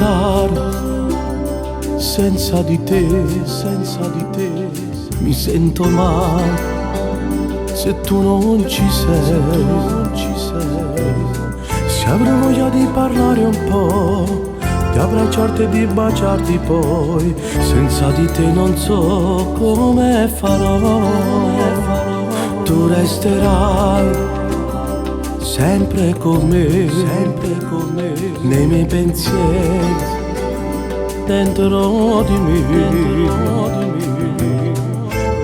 stare senza di te, senza di te. Mi sento male se tu non ci sei, non ci sei. Se avrò voglia di parlare un po', di abbracciarti e di baciarti poi, senza di te non so come farò. Tu resterai sempre con me, nei miei pensieri, dentro di me.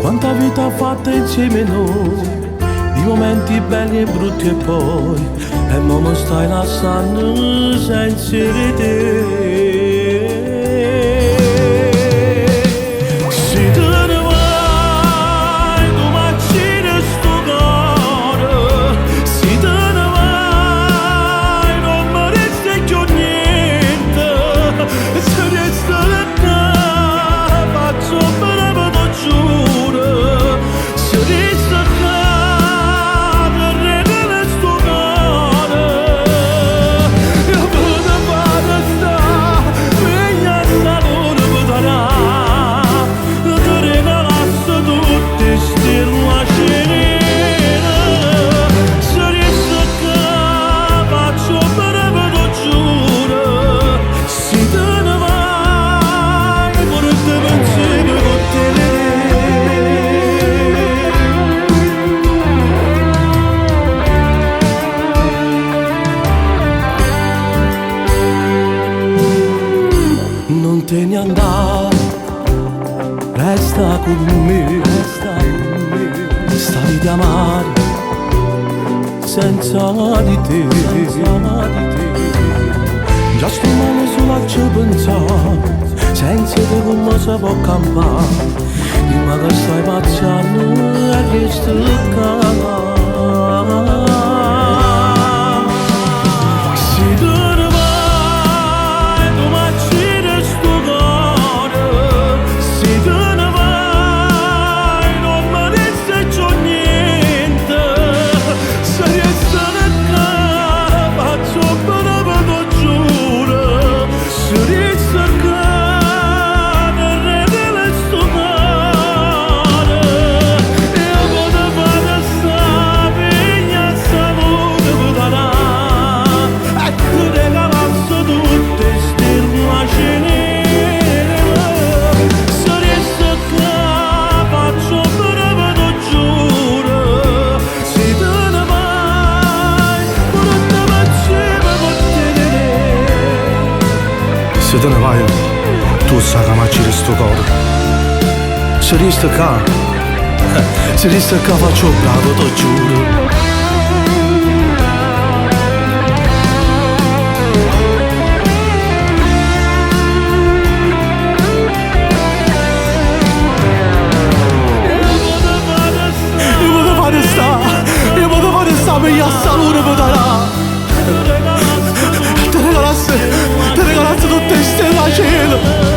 Quanta vita fatta insieme noi, di momenti belli e brutti e poi, e mo mi stai lasciando senza di te. Se te ne vai, tu m'accidi sto cuore. Se te ne vai, non mi resta più niente. Se resta da te, faccio bene per te, giuro. Se resta qua, per redere sto cuore. Io voglio fare sta, veglia sta non potrà. Ti regalasse tutte ste lacerine. Se resta qua, faccio bene per te, giuro. Se te ne vai, pure te pensieri con te. Non te ne andare, resta con me, stavi di amare senza di te. Già sto male solo a ci pensare, senza te come si può campare. Prima che stai pazzando e resti qua. Se te ne vai, tu m'accidi sto cuore. Se te ne vai, non mi resta più niente. Se resta qua, faccio bene per te, giuro. Se resta qua, per redere sto cuore. Io voglio fare sta, vigna sta non potrà. E tu regalasse tutte ste lacerine. Se resta qua, faccio bene per te, giuro. Se te ne vai, pure te pensieri con te. Se te ne vai, tu sai che m'accidi sto cuore. Se resta qua faccio bravo, te giuro. Io voglio fare sta, mia salute mi darà. Ti regalasse tutte ste lacerine.